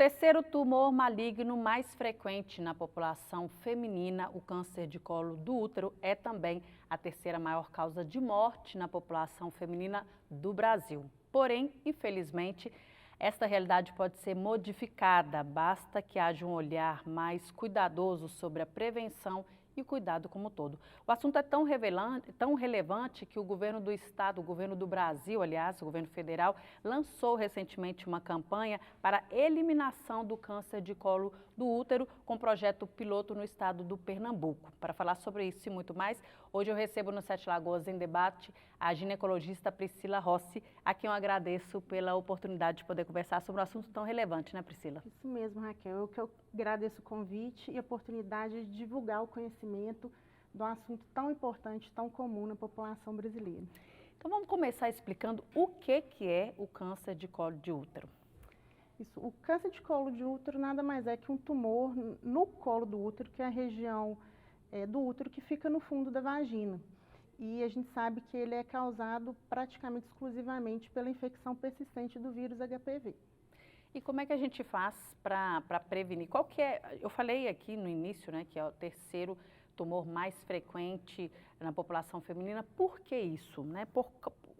terceiro tumor maligno mais frequente na população feminina, o câncer de colo do útero, é também a terceira maior causa de morte na população feminina do Brasil. Porém, infelizmente, esta realidade pode ser modificada, basta que haja um olhar mais cuidadoso sobre a prevenção e o cuidado como um todo. O assunto é tão relevante que o governo do estado, o governo do Brasil, aliás, o governo federal, lançou recentemente uma campanha para a eliminação do câncer de colo do útero com projeto piloto no estado do Pernambuco. Para falar sobre isso e muito mais, hoje eu recebo no Sete Lagoas em Debate a ginecologista Priscila Rossi, a quem eu agradeço pela oportunidade de poder conversar sobre um assunto tão relevante, né, Priscila? Isso mesmo, Raquel. Eu agradeço o convite e a oportunidade de divulgar o conhecimento de um assunto tão importante, tão comum na população brasileira. Então vamos começar explicando o que é o câncer de colo de útero. Isso, o câncer de colo de útero nada mais é que um tumor no colo do útero, que é a região do útero que fica no fundo da vagina. E a gente sabe que ele é causado praticamente exclusivamente pela infecção persistente do vírus HPV. E como é que a gente faz para prevenir? Qual que é? Eu falei aqui no início, né, que é o terceiro tumor mais frequente na população feminina. Por que isso, né?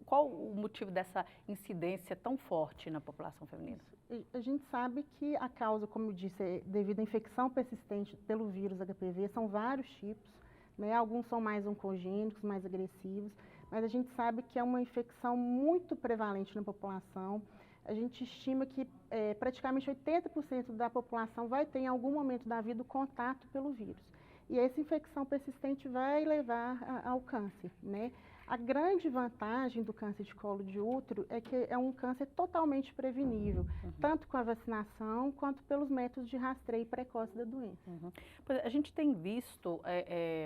Qual o motivo dessa incidência tão forte na população feminina? A gente sabe que a causa, como eu disse, é devido à infecção persistente pelo vírus HPV, são vários tipos, né? Alguns são mais oncogênicos, mais agressivos, mas a gente sabe que é uma infecção muito prevalente na população. A gente estima que praticamente 80% da população vai ter em algum momento da vida o contato pelo vírus. E essa infecção persistente vai levar ao câncer, né? A grande vantagem do câncer de colo de útero é que é um câncer totalmente prevenível, tanto com a vacinação quanto pelos métodos de rastreio precoce da doença. A gente tem visto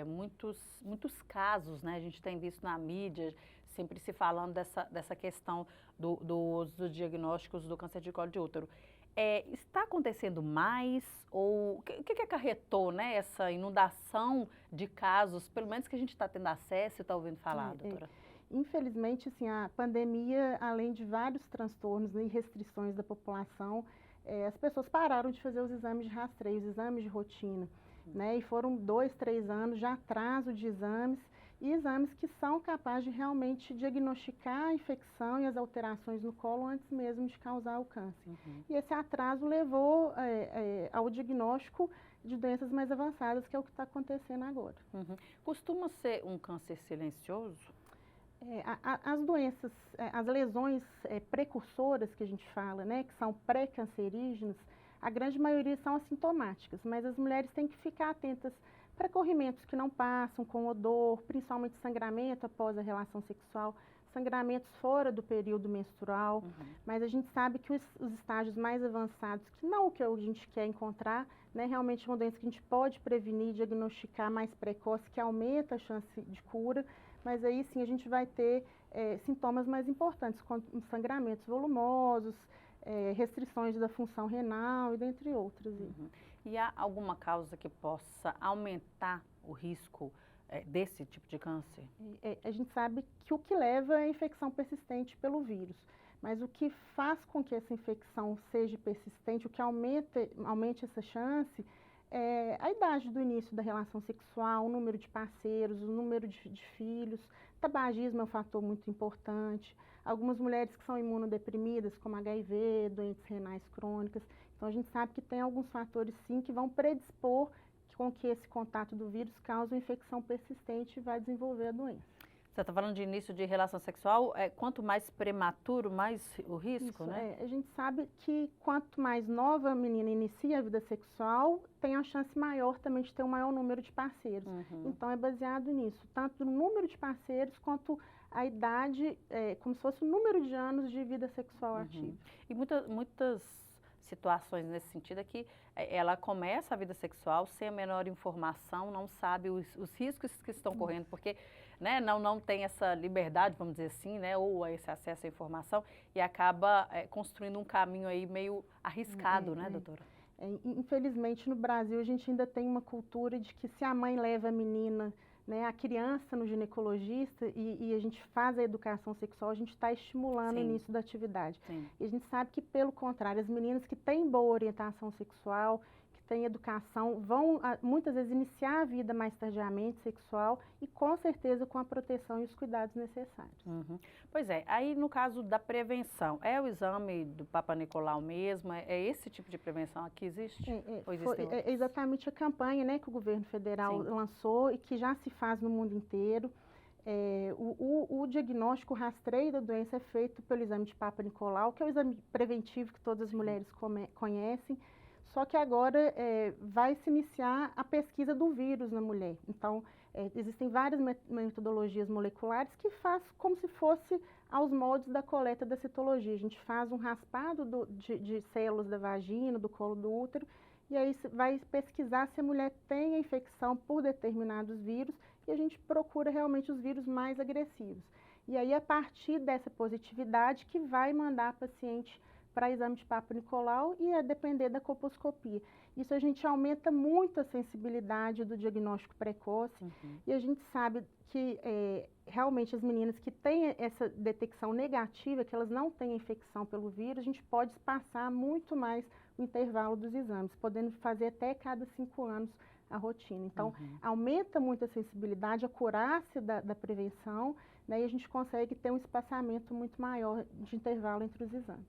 muitos casos, né? A gente tem visto na mídia, sempre se falando dessa questão dos diagnósticos do câncer de colo de útero. Está acontecendo mais ou o que acarretou, né, essa inundação de casos, pelo menos que a gente está tendo acesso e está ouvindo falar, doutora? Infelizmente, assim, a pandemia, além de vários transtornos e restrições da população, as pessoas pararam de fazer os exames de rastreio, os exames de rotina, né? E foram 2, 3 anos de atraso de exames, e exames que são capazes de realmente diagnosticar a infecção e as alterações no colo antes mesmo de causar o câncer. E esse atraso levou ao diagnóstico de doenças mais avançadas, que é o que está acontecendo agora. Costuma ser um câncer silencioso? As doenças, as lesões precursoras que a gente fala, né, que são pré-cancerígenas, a grande maioria são assintomáticas, mas as mulheres têm que ficar atentas para corrimentos que não passam com odor, principalmente sangramento após a relação sexual, sangramentos fora do período menstrual, mas a gente sabe que os estágios mais avançados, que não o que a gente quer encontrar, né, realmente é uma doença que a gente pode prevenir, diagnosticar mais precoce, que aumenta a chance de cura, mas aí sim a gente vai ter sintomas mais importantes, como sangramentos volumosos, restrições da função renal e dentre outras. E há alguma causa que possa aumentar o risco desse tipo de câncer? A gente sabe que o que leva é a infecção persistente pelo vírus, mas o que faz com que essa infecção seja persistente, o que aumente essa chance, é a idade do início da relação sexual, o número de parceiros, o número de filhos. Tabagismo é um fator muito importante. Algumas mulheres que são imunodeprimidas, como HIV, doentes renais crônicas. Então a gente sabe que tem alguns fatores sim que vão predispor com que esse contato do vírus cause uma infecção persistente e vai desenvolver a doença. Você está falando de início de relação sexual, quanto mais prematuro, mais o risco, né? A gente sabe que quanto mais nova a menina inicia a vida sexual, tem a chance maior também de ter um maior número de parceiros. Então é baseado nisso, tanto no número de parceiros quanto a idade, como se fosse o número de anos de vida sexual ativa. E muitas situações nesse sentido é que ela começa a vida sexual sem a menor informação, não sabe os riscos que estão correndo, porque né, não tem essa liberdade, vamos dizer assim, né, ou esse acesso à informação e acaba construindo um caminho aí meio arriscado, né, doutora? Infelizmente no Brasil a gente ainda tem uma cultura de que se a mãe leva a menina né, a criança no ginecologista e a gente faz a educação sexual, a gente está estimulando o início da atividade. Sim. E a gente sabe que, pelo contrário, as meninas que têm boa orientação sexual, que têm educação, vão muitas vezes iniciar a vida mais tardiamente sexual e com certeza com a proteção e os cuidados necessários. Uhum. Pois é, aí no caso da prevenção, é o exame do Papa Nicolau mesmo? É esse tipo de prevenção que existe? É exatamente a campanha, né, que o governo federal lançou e que já se faz no mundo inteiro. O diagnóstico, o rastreio da doença é feito pelo exame de Papa Nicolau, que é o exame preventivo que todas as mulheres conhecem, só que agora vai se iniciar a pesquisa do vírus na mulher. Então, existem várias metodologias moleculares que faz como se fosse aos moldes da coleta da citologia. A gente faz um raspado de células da vagina, do colo do útero, e aí vai pesquisar se a mulher tem a infecção por determinados vírus, e a gente procura realmente os vírus mais agressivos. E aí, a partir dessa positividade, que vai mandar a paciente para exame de Papa Nicolau e a depender da colposcopia. Isso a gente aumenta muito a sensibilidade do diagnóstico precoce e a gente sabe que realmente as meninas que têm essa detecção negativa, que elas não têm infecção pelo vírus, a gente pode espaçar muito mais o intervalo dos exames, podendo fazer até cada 5 anos a rotina. Então, aumenta muito a sensibilidade, a acurácia da prevenção, né, e a gente consegue ter um espaçamento muito maior de intervalo entre os exames.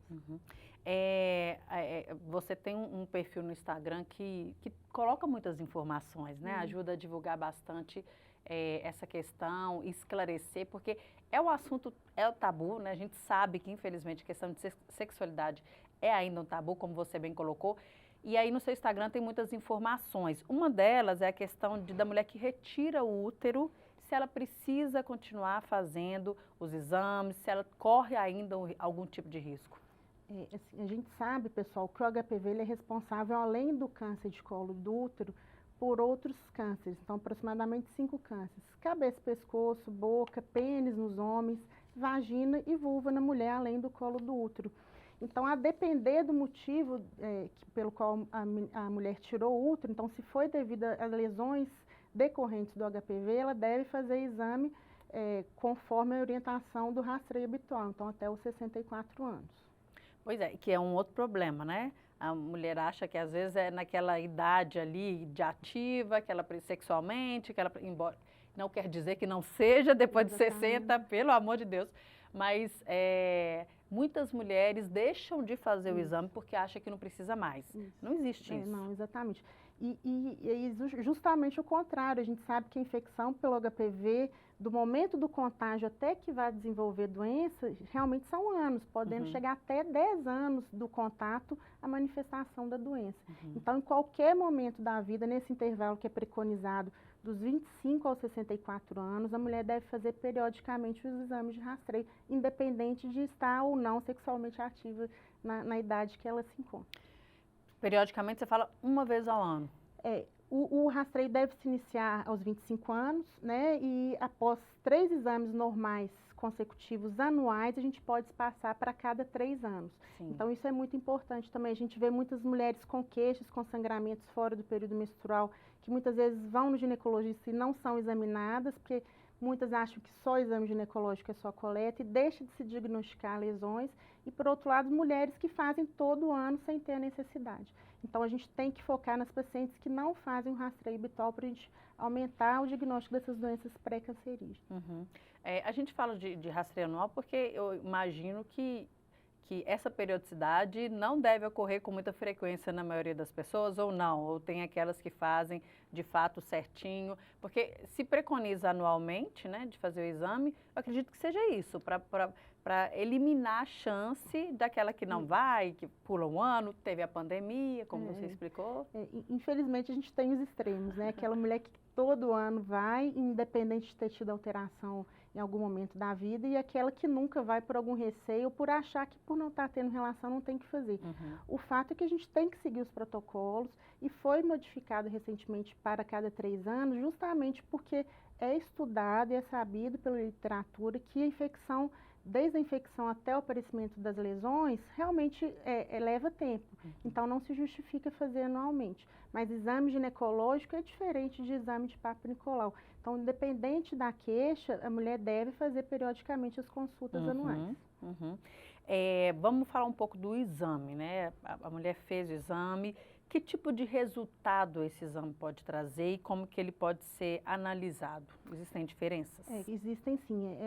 Você tem um perfil no Instagram que coloca muitas informações, né? Ajuda a divulgar bastante essa questão, esclarecer, porque é o assunto, é o tabu, né? A gente sabe que, infelizmente, a questão de sexualidade é ainda um tabu, como você bem colocou. E aí no seu Instagram tem muitas informações. Uma delas é a questão da mulher que retira o útero, se ela precisa continuar fazendo os exames, se ela corre ainda algum tipo de risco. Assim, a gente sabe, pessoal, que o HPV ele é responsável, além do câncer de colo do útero, por outros cânceres. Então, aproximadamente 5 cânceres. Cabeça, pescoço, boca, pênis nos homens, vagina e vulva na mulher, além do colo do útero. Então, a depender do motivo pelo qual a mulher tirou o útero, então, se foi devido a lesões decorrentes do HPV, ela deve fazer exame conforme a orientação do rastreio habitual, então até os 64 anos. Pois é, que é um outro problema, né? A mulher acha que às vezes é naquela idade ali de ativa, que ela sexualmente, que ela, embora não quer dizer que não seja depois de 60, pelo amor de Deus, mas muitas mulheres deixam de fazer o exame porque acham que não precisa mais. Não existe isso. Não, exatamente. E justamente o contrário, a gente sabe que a infecção pelo HPV, do momento do contágio até que vai desenvolver doença, realmente são anos, podendo chegar até 10 anos do contato à manifestação da doença. Então, em qualquer momento da vida, nesse intervalo que é preconizado, dos 25 aos 64 anos, a mulher deve fazer periodicamente os exames de rastreio, independente de estar ou não sexualmente ativa na idade que ela se encontra. Periodicamente, você fala uma vez ao ano? O rastreio deve se iniciar aos 25 anos, né? E após 3 exames normais consecutivos anuais, a gente pode passar para cada 3 anos. Sim. Então, isso é muito importante também. A gente vê muitas mulheres com queixas, com sangramentos fora do período menstrual, que muitas vezes vão no ginecologista e não são examinadas, porque muitas acham que só exame ginecológico é só coleta e deixa de se diagnosticar lesões. E, por outro lado, mulheres que fazem todo ano sem ter a necessidade. Então, a gente tem que focar nas pacientes que não fazem o rastreio habitual para a gente aumentar o diagnóstico dessas doenças pré-cancerígenas. A gente fala de rastreio anual porque eu imagino que essa periodicidade não deve ocorrer com muita frequência na maioria das pessoas, ou não, ou tem aquelas que fazem de fato certinho, porque se preconiza anualmente, né, de fazer o exame, eu acredito que seja isso, para eliminar a chance daquela que não vai, que pula um ano, teve a pandemia, como você explicou. Infelizmente, a gente tem os extremos, né? Aquela mulher que todo ano vai, independente de ter tido alteração em algum momento da vida, e aquela que nunca vai por algum receio ou por achar que por não estar tendo relação não tem que fazer. O fato é que a gente tem que seguir os protocolos e foi modificado recentemente para cada 3 anos, justamente porque é estudado e é sabido pela literatura que a infecção desde a infecção até o aparecimento das lesões, realmente leva tempo. Então, não se justifica fazer anualmente. Mas exame ginecológico é diferente de exame de Papa Nicolau. Então, independente da queixa, a mulher deve fazer periodicamente as consultas anuais. Vamos falar um pouco do exame, né? A mulher fez o exame. Que tipo de resultado esse exame pode trazer e como que ele pode ser analisado? Existem diferenças? Existem sim.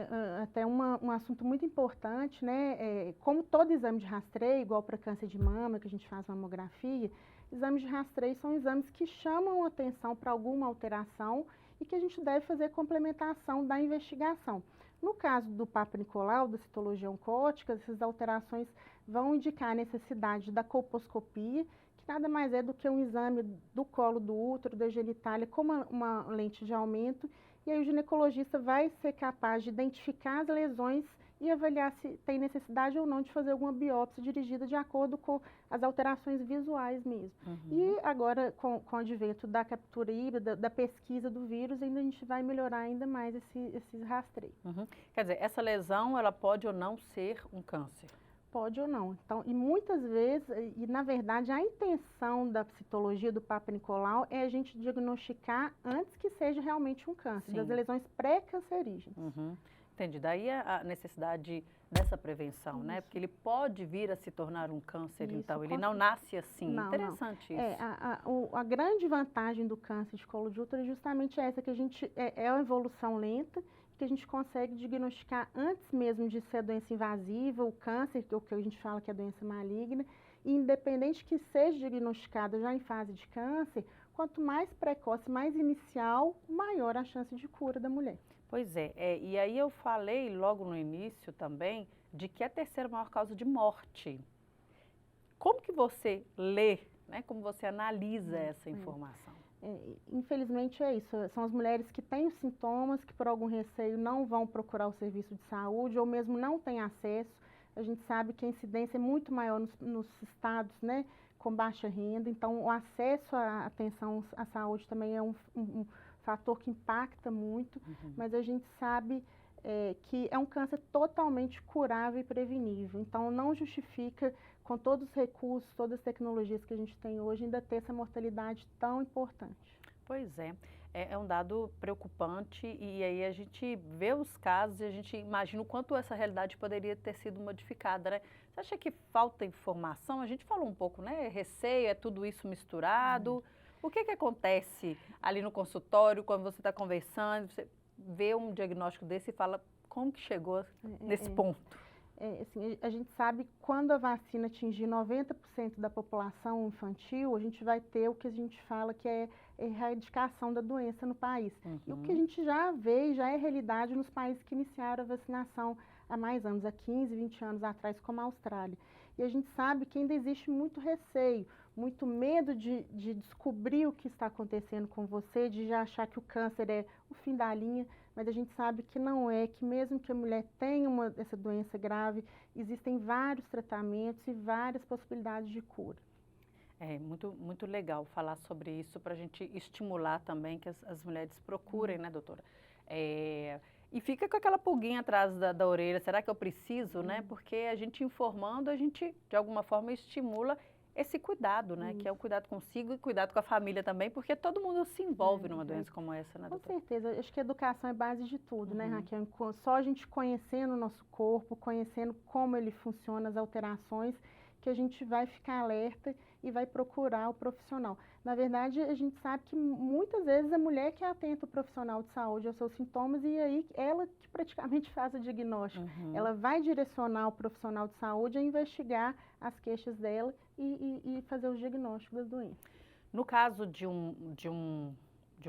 Até um assunto muito importante, né? Como todo exame de rastreio, igual para câncer de mama, que a gente faz mamografia, exames de rastreio são exames que chamam atenção para alguma alteração e que a gente deve fazer complementação da investigação. No caso do Papa Nicolau, da citologia oncótica, essas alterações vão indicar a necessidade da colposcopia, que nada mais é do que um exame do colo do útero, da genitália, com uma lente de aumento, e aí o ginecologista vai ser capaz de identificar as lesões e avaliar se tem necessidade ou não de fazer alguma biópsia dirigida de acordo com as alterações visuais mesmo. E agora, com o advento da captura híbrida, da pesquisa do vírus, ainda a gente vai melhorar ainda mais esses rastreios. Quer dizer, essa lesão, ela pode ou não ser um câncer? Pode ou não. Então, e muitas vezes, e na verdade, a intenção da citologia do Papa Nicolau é a gente diagnosticar antes que seja realmente um câncer, das lesões pré-cancerígenas. Entendi. Daí a necessidade dessa prevenção, né? Porque ele pode vir a se tornar um câncer, então. Ele não nasce assim. Interessante isso. A grande vantagem do câncer de colo de útero é justamente essa, que a gente é uma evolução lenta, que a gente consegue diagnosticar antes mesmo de ser a doença invasiva, o câncer, o que a gente fala que é a doença maligna, e independente que seja diagnosticada já em fase de câncer, quanto mais precoce, mais inicial, maior a chance de cura da mulher. Pois é, e aí eu falei logo no início também de que é a terceira maior causa de morte. Como que você lê, né? Como você analisa essa informação? Infelizmente é isso, são as mulheres que têm os sintomas, que por algum receio não vão procurar o serviço de saúde ou mesmo não têm acesso. A gente sabe que a incidência é muito maior nos estados, né, com baixa renda, então o acesso à atenção à saúde também é um fator que impacta muito, mas a gente sabe que é um câncer totalmente curável e prevenível, então não justifica, com todos os recursos, todas as tecnologias que a gente tem hoje, ainda ter essa mortalidade tão importante. Pois é, é um dado preocupante e aí a gente vê os casos e a gente imagina o quanto essa realidade poderia ter sido modificada, né? Você acha que falta informação? A gente falou um pouco, né? Receio, é tudo isso misturado. O que acontece ali no consultório, quando você está conversando, você vê um diagnóstico desse e fala, como que chegou nesse ponto? Assim, a gente sabe que quando a vacina atingir 90% da população infantil, a gente vai ter o que a gente fala que é erradicação da doença no país. E o que a gente já vê e já é realidade nos países que iniciaram a vacinação há mais anos, há 15, 20 anos atrás, como a Austrália. E a gente sabe que ainda existe muito receio, muito medo de descobrir o que está acontecendo com você, de já achar que o câncer é o fim da linha, mas a gente sabe que não é, que mesmo que a mulher tenha essa doença grave, existem vários tratamentos e várias possibilidades de cura. É muito legal falar sobre isso para a gente estimular também que as mulheres procurem, né, doutora? E fica com aquela pulguinha atrás da orelha, será que eu preciso, né? Porque a gente informando, a gente de alguma forma estimula esse cuidado, né? Que é o cuidado consigo e cuidado com a família também, porque todo mundo se envolve numa doença como essa, né, doutora? Com certeza, acho que a educação é base de tudo, né, Raquel? Só a gente conhecendo o nosso corpo, conhecendo como ele funciona, as alterações, que a gente vai ficar alerta e vai procurar o profissional. Na verdade, a gente sabe que muitas vezes a mulher que atenta o profissional de saúde aos seus sintomas e aí ela que praticamente faz o diagnóstico. Ela vai direcionar o profissional de saúde a investigar as queixas dela e fazer o diagnóstico das doenças. No caso de um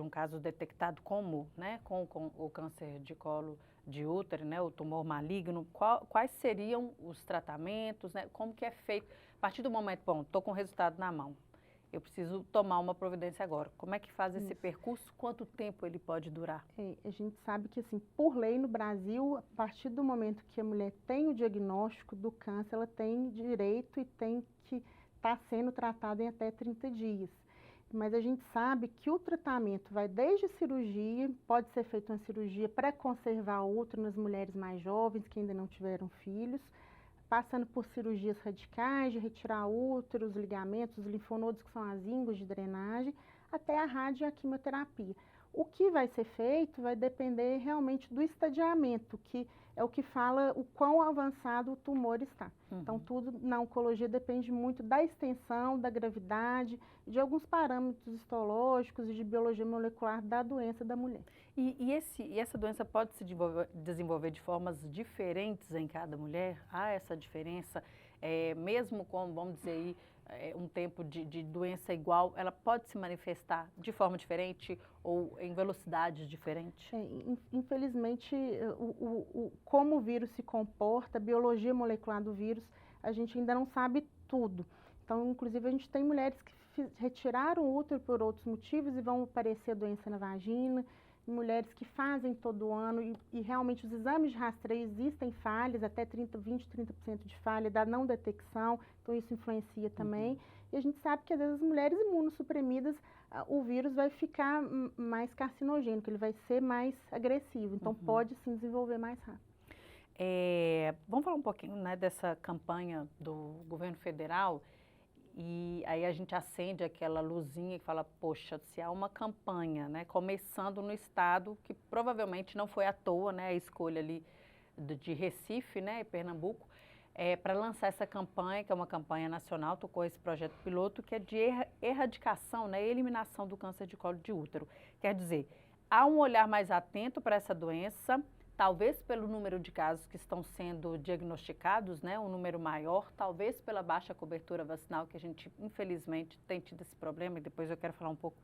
caso detectado como, né, com o câncer de colo de útero, né, o tumor maligno, quais seriam os tratamentos, né, como que é feito? A partir do momento, bom, estou com o resultado na mão, eu preciso tomar uma providência agora. Como é que faz esse percurso? Quanto tempo ele pode durar? A gente sabe que, assim, por lei no Brasil, a partir do momento que a mulher tem o diagnóstico do câncer, ela tem direito e tem que estar sendo tratada em até 30 dias. mas a gente sabe que o tratamento vai desde cirurgia, pode ser feita uma cirurgia para conservar o útero nas mulheres mais jovens que ainda não tiveram filhos, passando por cirurgias radicais, de retirar útero, os ligamentos, os linfonodos, que são as ínguas de drenagem, até a rádio e a quimioterapia. O que vai ser feito vai depender realmente do estadiamento, que é o que fala o quão avançado o tumor está. Então, tudo na oncologia depende muito da extensão, da gravidade, de alguns parâmetros histológicos e de biologia molecular da doença da mulher. E essa doença pode se desenvolver de formas diferentes em cada mulher? Há essa diferença, mesmo com, vamos dizer aí, um tempo de doença igual, ela pode se manifestar de forma diferente ou em velocidades diferentes? Infelizmente, como o vírus se comporta, a biologia molecular do vírus, a gente ainda não sabe tudo. Então, inclusive, a gente tem mulheres que retiraram o útero por outros motivos e vão aparecer doença na vagina, mulheres que fazem todo ano e realmente os exames de rastreio existem falhas, até 20, 30% de falha da não detecção, então isso influencia também. E a gente sabe que às vezes as mulheres imunossuprimidas, o vírus vai ficar mais carcinogênico, ele vai ser mais agressivo, então pode sim desenvolver mais rápido. Vamos falar um pouquinho, né, dessa campanha do governo federal. E aí a gente acende aquela luzinha que fala, poxa, se há uma campanha, né, começando no estado, que provavelmente não foi à toa, né, a escolha ali de Recife, né, Pernambuco, para lançar essa campanha, que é uma campanha nacional, tocou esse projeto piloto, que é de erradicação, né, eliminação do câncer de colo de útero. Quer dizer, há um olhar mais atento para essa doença, talvez pelo número de casos que estão sendo diagnosticados, né, um número maior, talvez pela baixa cobertura vacinal, que a gente, infelizmente, tem tido esse problema, e depois eu quero falar um pouco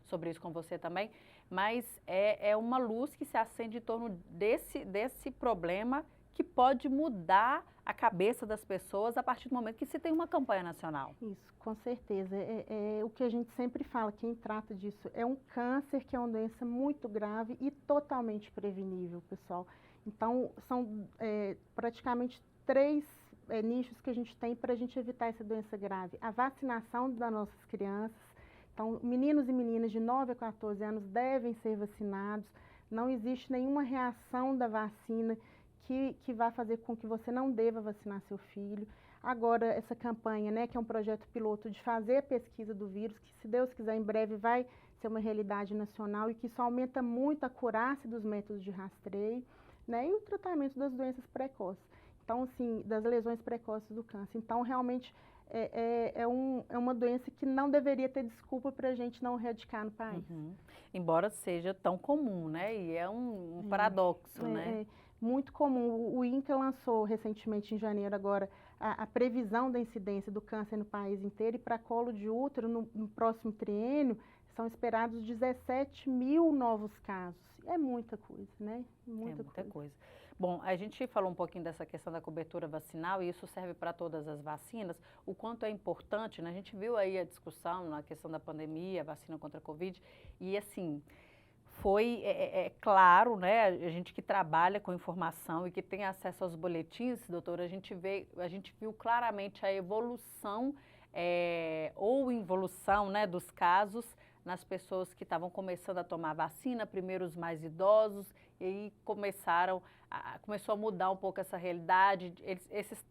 sobre isso com você também, mas é uma luz que se acende em torno desse problema que pode mudar a cabeça das pessoas a partir do momento que se tem uma campanha nacional. Isso, com certeza. É o que a gente sempre fala, quem trata disso é um câncer, que é uma doença muito grave e totalmente prevenível, pessoal. Então, são praticamente 3 nichos que a gente tem para a gente evitar essa doença grave. A vacinação das nossas crianças. Então, meninos e meninas de 9 a 14 anos devem ser vacinados. Não existe nenhuma reação da vacina que vai fazer com que você não deva vacinar seu filho. Agora, essa campanha, né, que é um projeto piloto de fazer a pesquisa do vírus, que se Deus quiser em breve vai ser uma realidade nacional e que isso aumenta muito a acurácia dos métodos de rastreio, né, e o tratamento das doenças precoces. Então, assim, das lesões precoces do câncer. Então, realmente, é uma doença que não deveria ter desculpa para a gente não erradicar no país. Embora seja tão comum, né, e é um paradoxo, né? Muito comum. O INCA lançou recentemente, em janeiro agora, a previsão da incidência do câncer no país inteiro, e para colo de útero, no próximo triênio, são esperados 17 mil novos casos. É muita coisa, né? Muita coisa. Bom, a gente falou um pouquinho dessa questão da cobertura vacinal, e isso serve para todas as vacinas, o quanto é importante, né? A gente viu aí a discussão na questão da pandemia, vacina contra a Covid, e assim, foi claro, né, a gente que trabalha com informação e que tem acesso aos boletins, doutora, a gente viu claramente a evolução ou involução, né, dos casos nas pessoas que estavam começando a tomar vacina, primeiro os mais idosos, e aí começou a mudar um pouco essa realidade, esses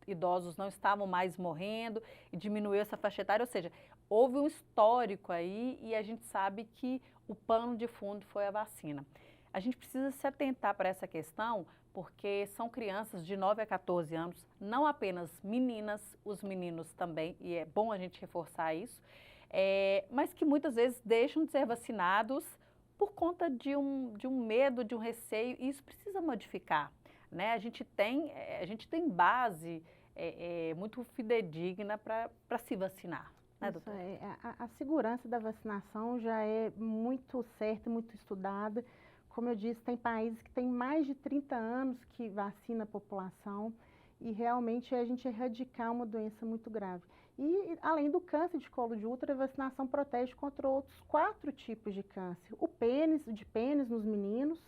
idosos não estavam mais morrendo e diminuiu essa faixa etária, ou seja, houve um histórico aí e a gente sabe que o pano de fundo foi a vacina. A gente precisa se atentar para essa questão porque são crianças de 9 a 14 anos, não apenas meninas, os meninos também, e é bom a gente reforçar isso, mas que muitas vezes deixam de ser vacinados por conta de um medo, de um receio, e isso precisa modificar, né? A gente tem base muito fidedigna para se vacinar, né, doutora? A segurança da vacinação já é muito certa, muito estudada. Como eu disse, tem países que têm mais de 30 anos que vacina a população, e realmente a gente erradicar uma doença muito grave. E, além do câncer de colo de útero, a vacinação protege contra outros 4 tipos de câncer. O pênis nos meninos,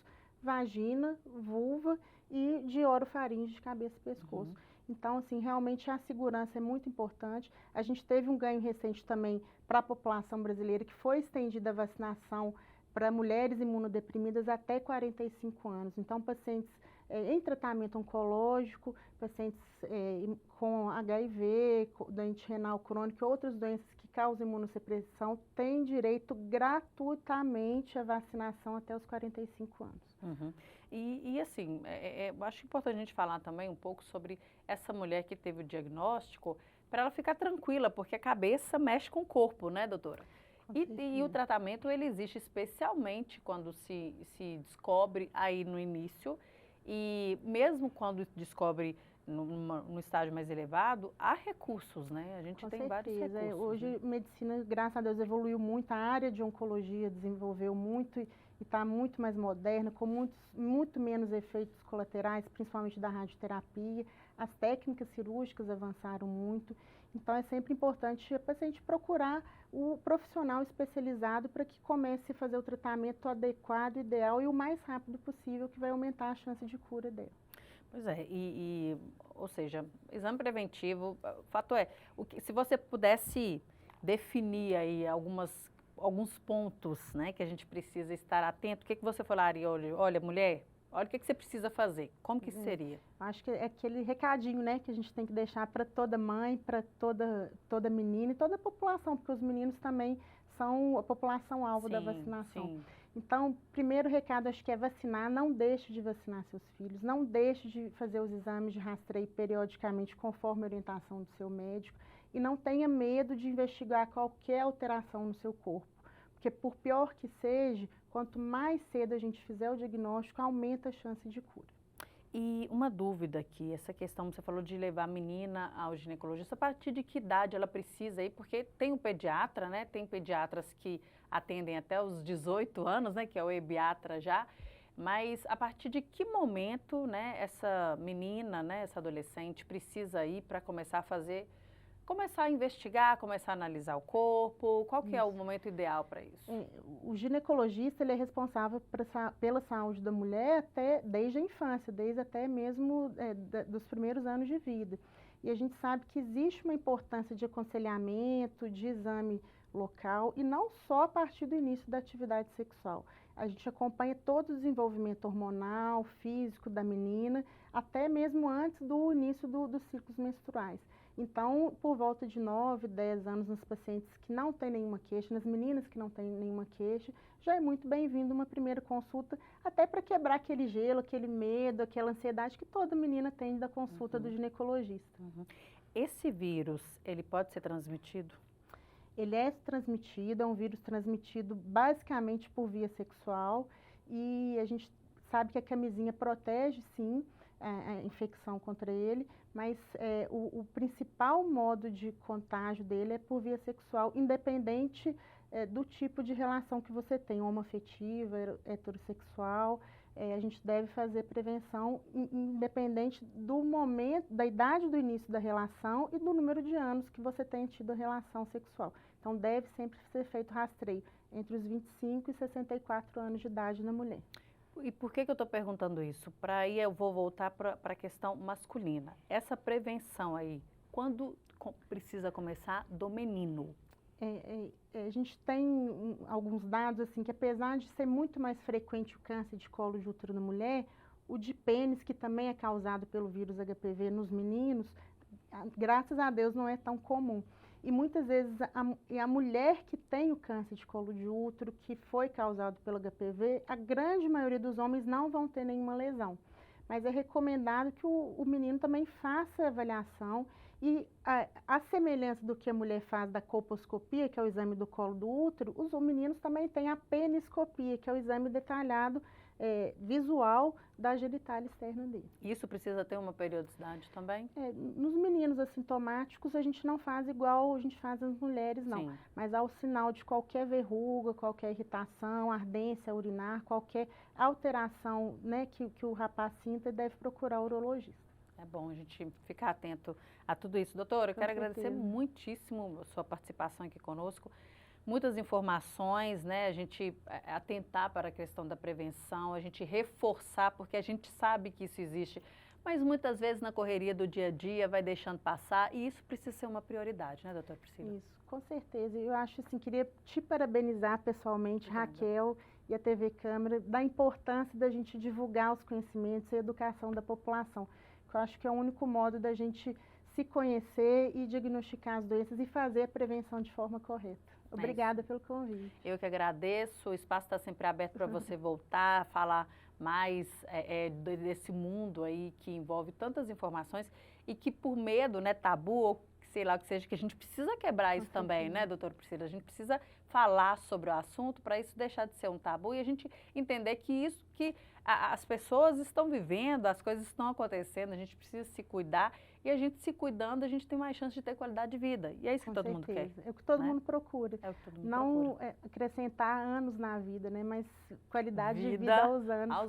vagina, vulva e de orofaringe de cabeça e pescoço. Então, assim, realmente a segurança é muito importante. A gente teve um ganho recente também para a população brasileira, que foi estendida a vacinação para mulheres imunodeprimidas até 45 anos. Então, pacientes em tratamento oncológico, pacientes com HIV, doente renal crônico e outras doenças que causam imunossupressão, têm direito gratuitamente à vacinação até os 45 anos. Uhum. E assim, eu acho importante a gente falar também um pouco sobre essa mulher que teve o diagnóstico, para ela ficar tranquila, porque a cabeça mexe com o corpo, né, doutora? E o tratamento, ele existe especialmente quando se descobre aí no início, e mesmo quando descobre no estágio mais elevado, há recursos, né? A gente tem vários recursos. Hoje, né? medicina, graças a Deus, evoluiu muito, a área de oncologia desenvolveu muito e está muito mais moderna, com muito menos efeitos colaterais, principalmente da radioterapia. As técnicas cirúrgicas avançaram muito, então é sempre importante o paciente procurar o profissional especializado para que comece a fazer o tratamento adequado, ideal e o mais rápido possível, que vai aumentar a chance de cura dela. Pois é, ou seja, exame preventivo, o fato é, se você pudesse definir aí alguns pontos, né, que a gente precisa estar atento, o que você falaria? Olha, mulher, olha o que você precisa fazer, como que isso seria? Acho que é aquele recadinho, né, que a gente tem que deixar para toda mãe, para toda menina e toda a população, porque os meninos também são a população-alvo da vacinação. Sim. Então, primeiro recado, acho que é vacinar, não deixe de vacinar seus filhos, não deixe de fazer os exames de rastreio periodicamente conforme a orientação do seu médico e não tenha medo de investigar qualquer alteração no seu corpo, porque por pior que seja, quanto mais cedo a gente fizer o diagnóstico, aumenta a chance de cura. E uma dúvida aqui, essa questão, você falou de levar a menina ao ginecologista, a partir de que idade ela precisa ir? Porque tem o pediatra, né? Tem pediatras que atendem até os 18 anos, né? Que é o ebiatra já. Mas a partir de que momento, né, essa menina, né, essa adolescente precisa ir para começar a investigar, começar a analisar o corpo? Qual que é o momento ideal para isso? O ginecologista, ele é responsável pela saúde da mulher desde a infância, desde até mesmo dos primeiros anos de vida. E a gente sabe que existe uma importância de aconselhamento, de exame local, e não só a partir do início da atividade sexual. A gente acompanha todo o desenvolvimento hormonal, físico da menina, até mesmo antes do início dos ciclos menstruais. Então, por volta de 9, 10 anos, nos pacientes que não têm nenhuma queixa, nas meninas que não têm nenhuma queixa, já é muito bem-vindo uma primeira consulta, até para quebrar aquele gelo, aquele medo, aquela ansiedade que toda menina tem da consulta do ginecologista. Esse vírus, ele pode ser transmitido? Ele é transmitido, é um vírus transmitido basicamente por via sexual e a gente sabe que a camisinha protege, sim, a infecção contra ele, mas o principal modo de contágio dele é por via sexual, independente do tipo de relação que você tem, homoafetiva, heterossexual. A gente deve fazer prevenção independente do momento, da idade do início da relação e do número de anos que você tem tido a relação sexual. Então, deve sempre ser feito rastreio entre os 25 e 64 anos de idade na mulher. E por que eu estou perguntando isso? Para aí eu vou voltar para a questão masculina. Essa prevenção aí, quando precisa começar do menino? A gente tem alguns dados assim que apesar de ser muito mais frequente o câncer de colo de útero na mulher, o de pênis, que também é causado pelo vírus HPV nos meninos, graças a Deus não é tão comum. E muitas vezes a mulher que tem o câncer de colo de útero, que foi causado pelo HPV, a grande maioria dos homens não vão ter nenhuma lesão. Mas é recomendado que o menino também faça a avaliação e a semelhança do que a mulher faz da colposcopia, que é o exame do colo do útero, os meninos também têm a peniscopia, que é o exame detalhado visual da genitália externa dele. Isso precisa ter uma periodicidade também? Nos meninos assintomáticos, a gente não faz igual a gente faz nas mulheres, não. Sim. Mas ao sinal de qualquer verruga, qualquer irritação, ardência urinar, qualquer alteração, né, que o rapaz sinta, deve procurar o urologista. É bom a gente ficar atento a tudo isso. Doutora, eu quero agradecer muitíssimo a sua participação aqui conosco. Muitas informações, né? A gente atentar para a questão da prevenção, a gente reforçar, porque a gente sabe que isso existe, Mas muitas vezes na correria do dia a dia vai deixando passar e isso precisa ser uma prioridade, né, doutora Priscila? Isso, com certeza. Eu acho assim, queria te parabenizar pessoalmente, Obrigada. Raquel e a TV Câmara, da importância da gente divulgar os conhecimentos e a educação da população. Que eu acho que é o único modo da gente se conhecer e diagnosticar as doenças e fazer a prevenção de forma correta. Obrigada pelo convite. Eu que agradeço, o espaço está sempre aberto para você voltar, falar mais desse mundo aí que envolve tantas informações e que por medo, né, tabu ou sei lá o que seja, que a gente precisa quebrar isso também, né, doutora Priscila? A gente precisa falar sobre o assunto para isso deixar de ser um tabu e a gente entender que isso que as pessoas estão vivendo, as coisas estão acontecendo, a gente precisa se cuidar e a gente se cuidando, a gente tem mais chance de ter qualidade de vida. E é isso que todo mundo quer. É o que todo né? mundo procura. É o que todo mundo Não procura. acrescentar anos na vida, né? Mas qualidade de vida aos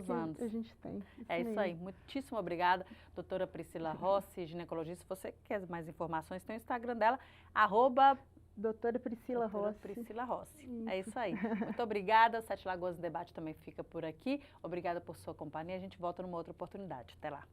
anos que a gente tem. É isso aí. Muitíssimo obrigada, doutora Priscila Rossi, ginecologista. Se você quer mais informações, tem o Instagram dela, Doutora Priscila Rossi. Priscila Rossi. É isso aí. Muito obrigada. Sete Lagoas no Debate também fica por aqui. Obrigada por sua companhia. A gente volta numa outra oportunidade. Até lá.